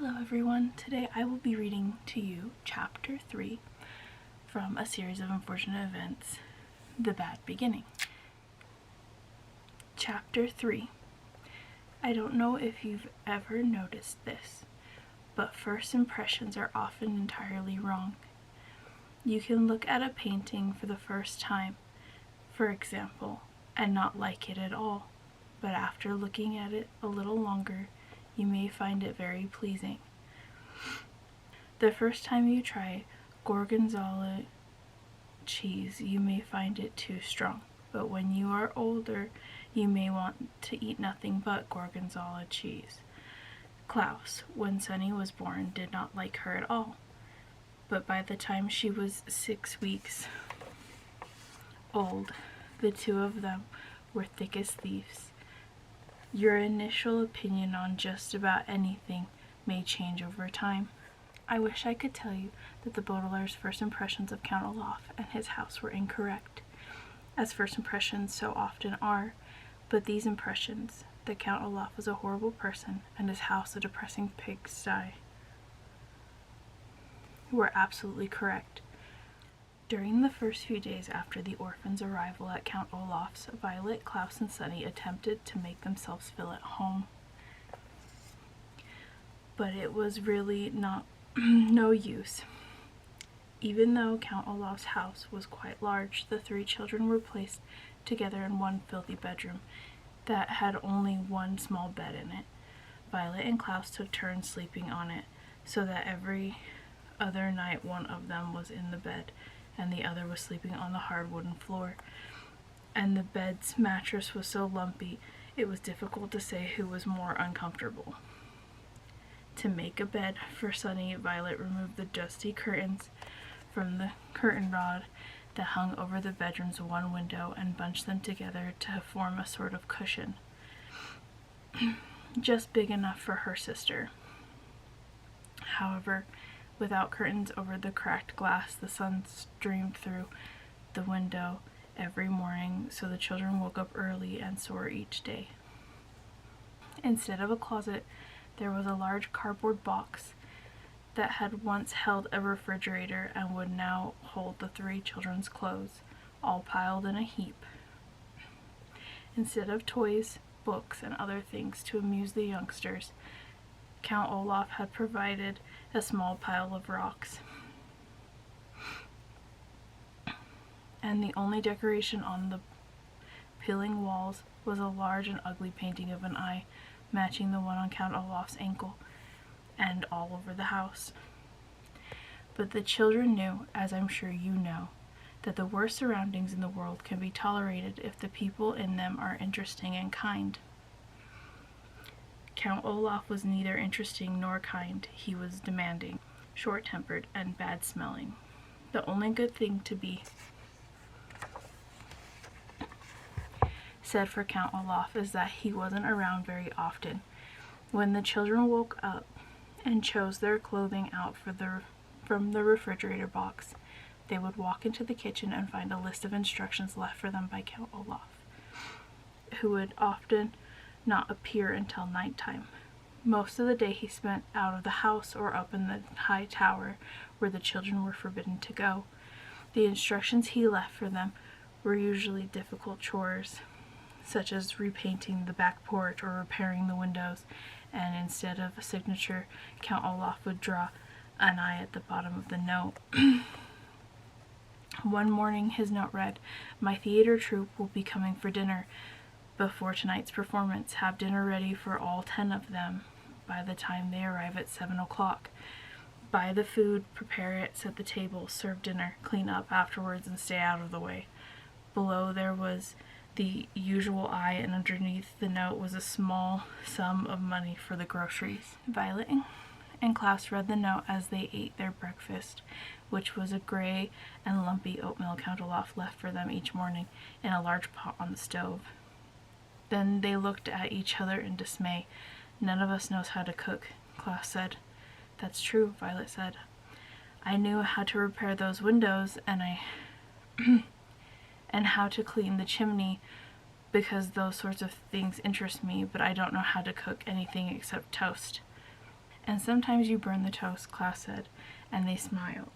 Hello everyone, today I will be reading to you Chapter 3 from a series of unfortunate events, The Bad Beginning. Chapter 3. I don't know if you've ever noticed this, but first impressions are often entirely wrong. You can look at a painting for the first time, for example, and not like it at all, but after looking at it a little longer, you may find it very pleasing. The first time you try gorgonzola cheese, you may find it too strong, but when you are older, you may want to eat nothing but gorgonzola cheese. Klaus, when Sunny was born, did not like her at all, but by the time she was 6 weeks old, the two of them were thick as thieves. Your initial opinion on just about anything may change over time. I wish I could tell you that the Baudelaire's first impressions of Count Olaf and his house were incorrect, as first impressions so often are, but these impressions, that Count Olaf was a horrible person and his house a depressing pigsty, were absolutely correct. During the first few days after the orphan's arrival at Count Olaf's, Violet, Klaus, and Sunny attempted to make themselves feel at home. But it was really no use. Even though Count Olaf's house was quite large, the three children were placed together in one filthy bedroom that had only one small bed in it. Violet and Klaus took turns sleeping on it, so that every other night one of them was in the bed and the other was sleeping on the hard wooden floor, and the bed's mattress was so lumpy it was difficult to say who was more uncomfortable. To make a bed for Sunny, Violet removed the dusty curtains from the curtain rod that hung over the bedroom's one window and bunched them together to form a sort of cushion, just big enough for her sister. However, without curtains over the cracked glass, the sun streamed through the window every morning, so the children woke up early and sore each day. Instead of a closet, there was a large cardboard box that had once held a refrigerator and would now hold the three children's clothes, all piled in a heap. Instead of toys, books, and other things to amuse the youngsters, Count Olaf had provided a small pile of rocks, and the only decoration on the peeling walls was a large and ugly painting of an eye, matching the one on Count Olaf's ankle, and all over the house. But the children knew, as I'm sure you know, that the worst surroundings in the world can be tolerated if the people in them are interesting and kind. Count Olaf was neither interesting nor kind. He was demanding, short-tempered, and bad-smelling. The only good thing to be said for Count Olaf is that he wasn't around very often. When the children woke up and chose their clothing out from the refrigerator box, they would walk into the kitchen and find a list of instructions left for them by Count Olaf, who would often not appear until nighttime. Most of the day he spent out of the house or up in the high tower where the children were forbidden to go. The instructions he left for them were usually difficult chores, such as repainting the back porch or repairing the windows, and instead of a signature, Count Olaf would draw an eye at the bottom of the note. One morning his note read, "My theater troupe will be coming for dinner. Before tonight's performance, have dinner ready for all 10 of them by the time they arrive at 7 o'clock. Buy the food, prepare it, set the table, serve dinner, clean up afterwards, and stay out of the way." Below there was the usual eye, and underneath the note was a small sum of money for the groceries. Violet and Klaus read the note as they ate their breakfast, which was a gray and lumpy oatmeal Count Olaf left for them each morning in a large pot on the stove. Then they looked at each other in dismay. "None of us knows how to cook," Klaus said. "That's true," Violet said. "I knew how to repair those windows, and and how to clean the chimney, because those sorts of things interest me, but I don't know how to cook anything except toast." "And sometimes you burn the toast," Klaus said, and they smiled.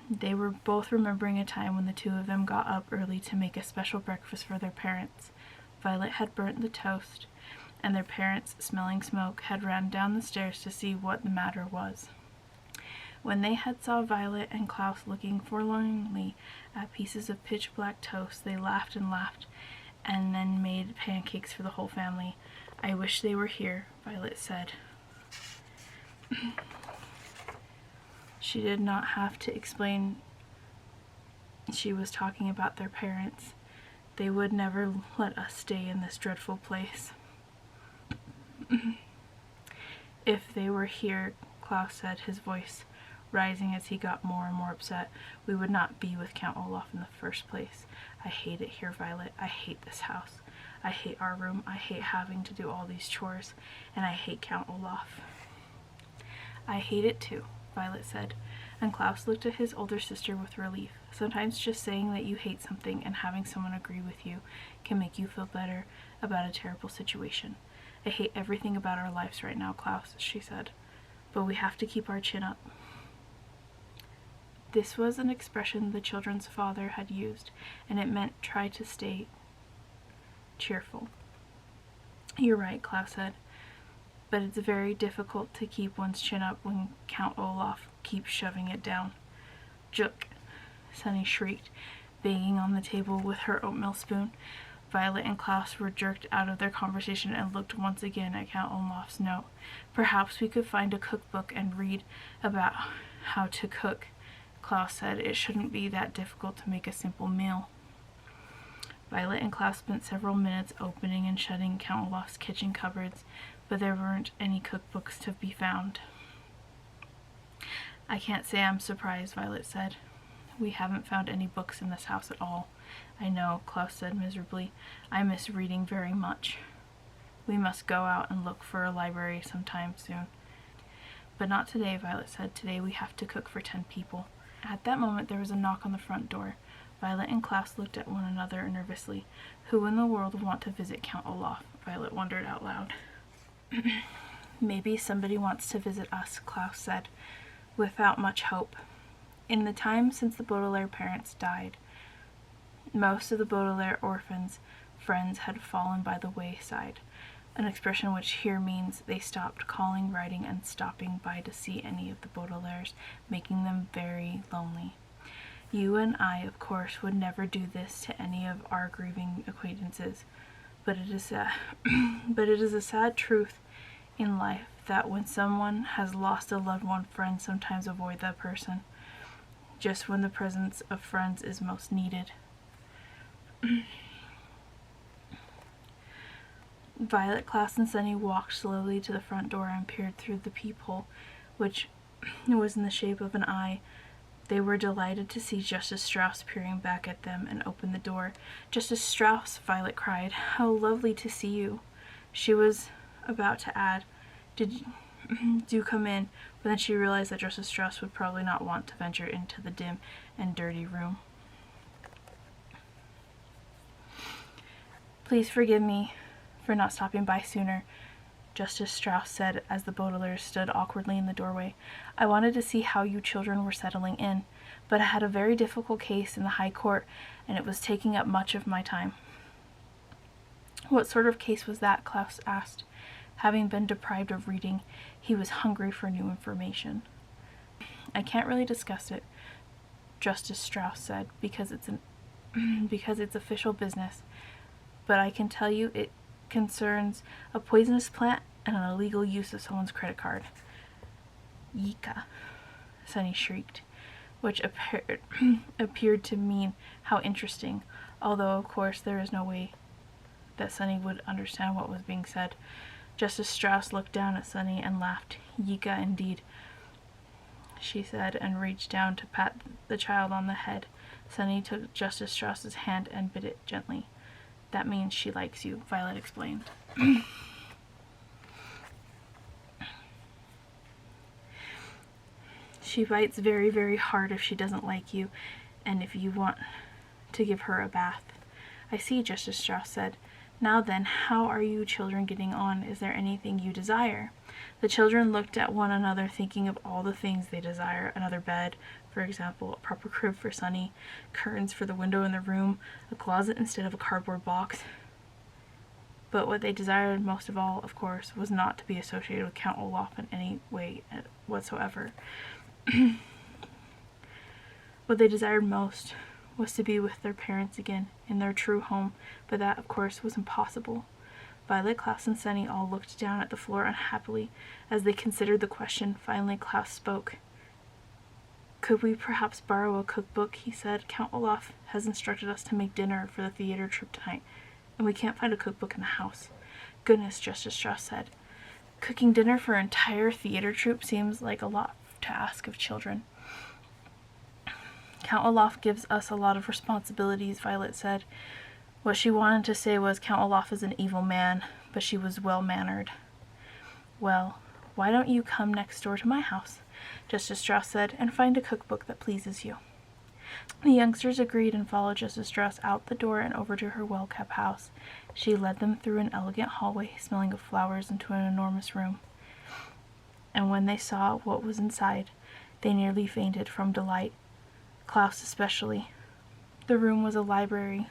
They were both remembering a time when the two of them got up early to make a special breakfast for their parents. Violet had burnt the toast, and their parents, smelling smoke, had run down the stairs to see what the matter was. When they had saw Violet and Klaus looking forlornly at pieces of pitch-black toast, they laughed and then made pancakes for the whole family. "I wish they were here," Violet said. She did not have to explain she was talking about their parents. "They would never let us stay in this dreadful place." "If they were here," Klaus said, his voice rising as he got more and more upset, "we would not be with Count Olaf in the first place. I hate it here, Violet. I hate this house. I hate our room. I hate having to do all these chores. And I hate Count Olaf." "I hate it too," Violet said, and Klaus looked at his older sister with relief. Sometimes just saying that you hate something and having someone agree with you can make you feel better about a terrible situation. "I hate everything about our lives right now, Klaus," she said, "but we have to keep our chin up." This was an expression the children's father had used, and it meant try to stay cheerful. "You're right," Klaus said, "but it's very difficult to keep one's chin up when Count Olaf keeps shoving it down." "Juk!" Sunny shrieked, banging on the table with her oatmeal spoon. Violet and Klaus were jerked out of their conversation and looked once again at Count Olaf's note. "Perhaps we could find a cookbook and read about how to cook," Klaus said. "It shouldn't be that difficult to make a simple meal." Violet and Klaus spent several minutes opening and shutting Count Olaf's kitchen cupboards, but there weren't any cookbooks to be found. "I can't say I'm surprised," Violet said. "We haven't found any books in this house at all." "I know," Klaus said miserably. "I miss reading very much." "We must go out and look for a library sometime soon." "But not today," Violet said. "Today we have to cook for 10 people. At that moment there was a knock on the front door. Violet and Klaus looked at one another nervously. Who in the world would want to visit Count Olaf? Violet wondered out loud. "Maybe somebody wants to visit us," Klaus said, without much hope. In the time since the Baudelaire parents died, most of the Baudelaire orphans' friends had fallen by the wayside, an expression which here means they stopped calling, writing, and stopping by to see any of the Baudelaires, making them very lonely. You and I, of course, would never do this to any of our grieving acquaintances, but it is a sad truth in life that when someone has lost a loved one, friends sometimes avoid that person, just when the presence of friends is most needed. Violet, Klaus, and Sunny walked slowly to the front door and peered through the peephole, which was in the shape of an eye. They were delighted to see Justice Strauss peering back at them and opened the door. "Justice Strauss," Violet cried. "How lovely to see you." She was about to add, "Do come in," but then she realized that Justice Strauss would probably not want to venture into the dim and dirty room. "Please forgive me for not stopping by sooner," Justice Strauss said as the Baudelaires stood awkwardly in the doorway. "I wanted to see how you children were settling in, but I had a very difficult case in the High Court, and it was taking up much of my time." "What sort of case was that?" Klaus asked. Having been deprived of reading, he was hungry for new information. "I can't really discuss it," Justice Strauss said, because it's official business, but I can tell you it concerns a poisonous plant and an illegal use of someone's credit card." "Yika," Sunny shrieked, which appeared to mean how interesting, although of course there is no way that Sunny would understand what was being said. Justice Strauss looked down at Sunny and laughed. "Yika indeed," she said, and reached down to pat the child on the head. Sunny took Justice Strauss's hand and bit it gently. "That means she likes you," Violet explained. "She bites very, very hard if she doesn't like you, and if you want to give her a bath." "I see," Justice Strauss said. Now then, how are you children getting on? Is there anything you desire? The children looked at one another, thinking of all the things they desire. Another bed, for example, a proper crib for Sunny, curtains for the window in the room, a closet instead of a cardboard box. But what they desired most of all, of course, was not to be associated with Count Olaf in any way whatsoever. What they desired most was to be with their parents again, in their true home, but that, of course, was impossible. Violet, Klaus, and Sunny all looked down at the floor unhappily as they considered the question. Finally, Klaus spoke. "Could we perhaps borrow a cookbook?" he said. "Count Olaf has instructed us to make dinner for the theater troupe tonight, and we can't find a cookbook in the house." "Goodness," Justice Strauss said. "Cooking dinner for an entire theater troupe seems like a lot to ask of children." "Count Olaf gives us a lot of responsibilities," Violet said. What she wanted to say was, "Count Olaf is an evil man," but she was well-mannered. "Well, why don't you come next door to my house," Justice Strauss said, "and find a cookbook that pleases you?" The youngsters agreed and followed Justice Strauss out the door and over to her well-kept house. She led them through an elegant hallway, smelling of flowers, into an enormous room. And when they saw what was inside, they nearly fainted from delight. Klaus especially. The room was a library.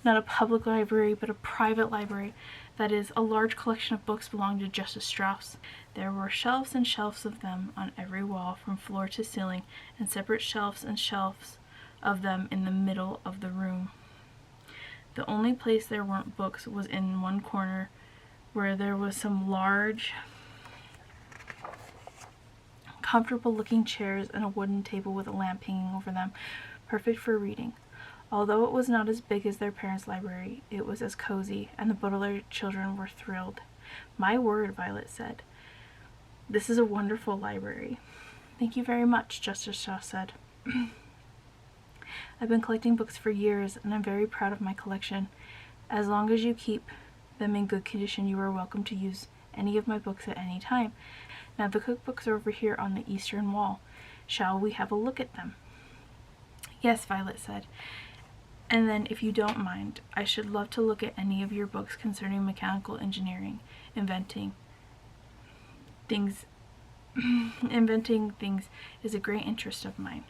Not a public library, but a private library. That is, a large collection of books belonged to Justice Strauss. There were shelves and shelves of them on every wall from floor to ceiling, and separate shelves and shelves of them in the middle of the room. The only place there weren't books was in one corner, where there was some large, comfortable-looking chairs and a wooden table with a lamp hanging over them, perfect for reading. Although it was not as big as their parents' library, it was as cozy, and the Baudelaire children were thrilled. "My word," Violet said. "This is a wonderful library." "Thank you very much," Justice Strauss said. "I've been collecting books for years, and I'm very proud of my collection. As long as you keep them in good condition, you are welcome to use any of my books at any time. Now the cookbooks are over here on the eastern wall. Shall we have a look at them?" "Yes," Violet said. "And then, if you don't mind, I should love to look at any of your books concerning mechanical engineering, inventing things is a great interest of mine."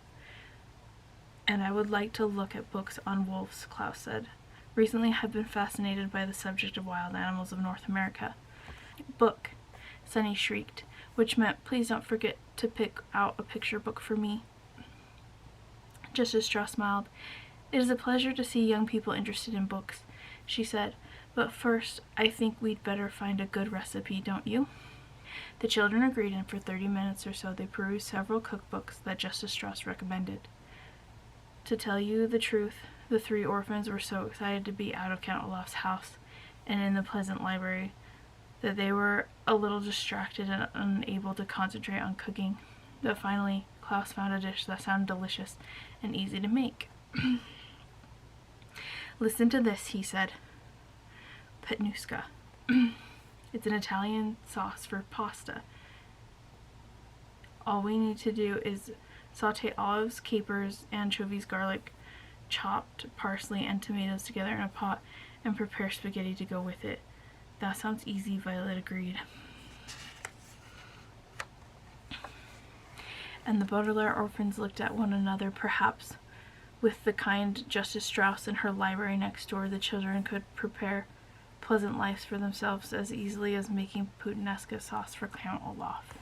"And I would like to look at books on wolves," Klaus said. "Recently I have been fascinated by the subject of wild animals of North America." "Book," Sunny shrieked, which meant, "Please don't forget to pick out a picture book for me." Justice Strauss smiled. "It is a pleasure to see young people interested in books," she said. "But first, I think we'd better find a good recipe, don't you?" The children agreed, and for 30 minutes or so they perused several cookbooks that Justice Strauss recommended. To tell you the truth, the three orphans were so excited to be out of Count Olaf's house and in the pleasant library that they were a little distracted and unable to concentrate on cooking. But finally, Klaus found a dish that sounded delicious and easy to make. "Listen to this," he said. "Petnuska. It's an Italian sauce for pasta. All we need to do is saute olives, capers, anchovies, garlic, chopped parsley, and tomatoes together in a pot and prepare spaghetti to go with it." "That sounds easy," Violet agreed. And the Baudelaire orphans looked at one another. Perhaps with the kind Justice Strauss in her library next door, the children could prepare pleasant lives for themselves as easily as making puttanesca sauce for Count Olaf.